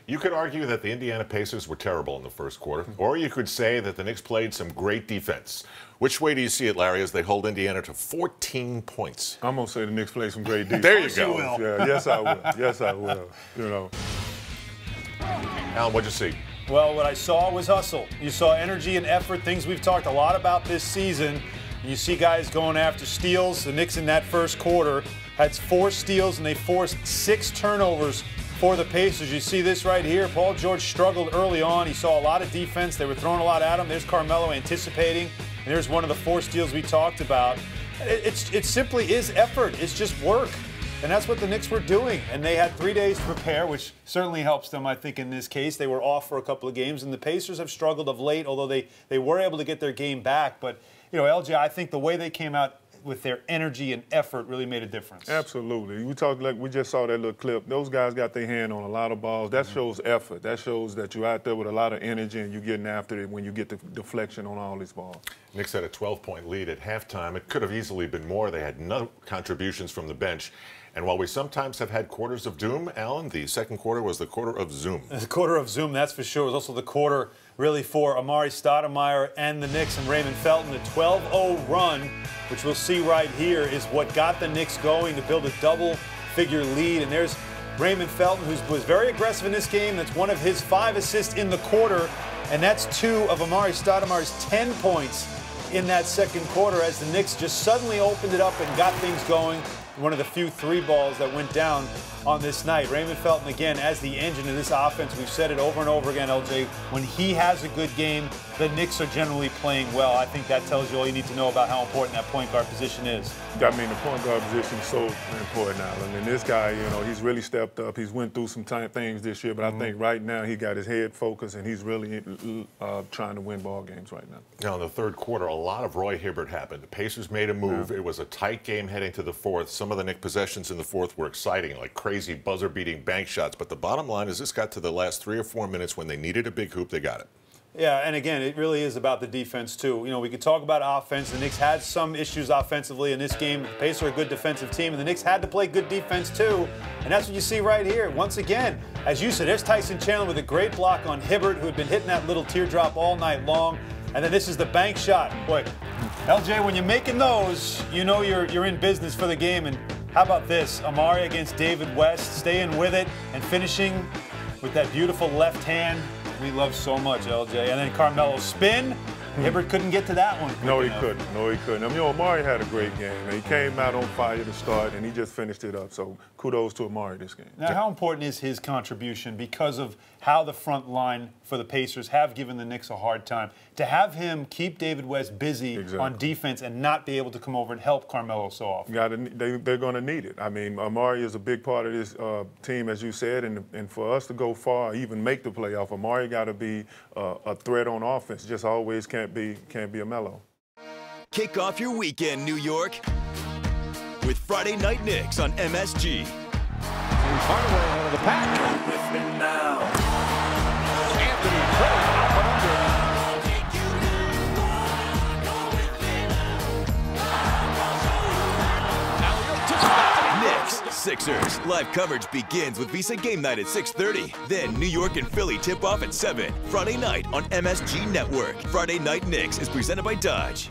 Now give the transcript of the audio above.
You could argue that the Indiana Pacers were terrible in the first quarter, or you could say that the Knicks played some great defense. Which way do you see it, Larry, as they hold Indiana to 14 points? I'm going to say the Knicks played some great defense. There you go. Yeah, yes, I will. Yes, I will. You know. Alan, what'd you see? Well, what I saw was hustle. You saw energy and effort, things we've talked a lot about this season. You see guys going after steals. The Knicks in that first quarter had 4 steals, and they forced 6 turnovers for the Pacers. You see this right here. Paul George struggled early on. He saw a lot of defense. They were throwing a lot at him. There's Carmelo anticipating. And there's one of the 4 steals we talked about. It simply is effort. It's just work. And that's what the Knicks were doing. And they had 3 days to prepare, which certainly helps them, I think, in this case. They were off for a couple of games. And the Pacers have struggled of late, although they were able to get their game back. But, you know, LJ, I think the way they came out with their energy and effort really made a difference. Absolutely. We talked like we just saw that little clip. Those guys got their hand on a lot of balls. That shows effort. That shows that you're out there with a lot of energy and you're getting after it when you get the deflection on all these balls. Knicks had a 12-point lead at halftime. It could have easily been more. They had no contributions from the bench. And while we sometimes have had quarters of doom, Alan, the second quarter was the quarter of zoom. The quarter of zoom, that's for sure. It was also the quarter really for Amari Stoudemire and the Knicks and Raymond Felton. The 12-0 run, which we'll see right here, is what got the Knicks going to build a double-figure lead. And there's Raymond Felton, who was very aggressive in this game. That's one of his 5 assists in the quarter, and that's 2 of Amari Stoudemire's 10 points in that second quarter as the Knicks just suddenly opened it up and got things going. One of the few 3 balls that went down on this night. Raymond Felton, again, as the engine of this offense. We've said it over and over again, LJ. When he has a good game, the Knicks are generally playing well. I think that tells you all you need to know about how important that point guard position is. I mean, the point guard position is so important, Alan. And this guy, you know, he's really stepped up. He's went through some things this year, but I think right now he got his head focused and he's really trying to win ball games right now. Now, in the third quarter, a lot of Roy Hibbert happened. The Pacers made a move. It was a tight game heading to the fourth. Some of the Knicks possessions in the fourth were exciting, like crazy buzzer-beating bank shots. But the bottom line is this got to the last 3 or 4 minutes when they needed a big hoop, they got it. Yeah, and again, it really is about the defense, too. You know, we could talk about offense. The Knicks had some issues offensively in this game. The Pacers are a good defensive team, and the Knicks had to play good defense, too. And that's what you see right here. Once again, as you said, there's Tyson Chandler with a great block on Hibbert, who had been hitting that little teardrop all night long. And then this is the bank shot. Boy, LJ, when you're making those, you know you're in business for the game. And how about this? Amari against David West, staying with it and finishing with that beautiful left hand we love so much, LJ. And then Carmelo's spin. Hibbert couldn't get to that one. No, he couldn't. No, he couldn't. I mean, Amari had a great game. He came out on fire to start, and he just finished it up. So kudos to Amari this game. Now, how important is his contribution because of how the front line for the Pacers have given the Knicks a hard time? To have him keep David West busy on defense and not be able to come over and help Carmelo so often. They're going to need it. I mean, Amari is a big part of this team, as you said, and for us to go far, even make the playoff, Amari got to be a threat on offense. Just always can't be a Melo. Kick off your weekend, New York, with Friday Night Knicks on MSG. Hardaway out of the pack. With it now. Anthony up and under. Knicks, Sixers. Live coverage begins with Visa Game Night at 6:30. Then New York and Philly tip off at 7. Friday night on MSG Network. Friday Night Knicks is presented by Dodge.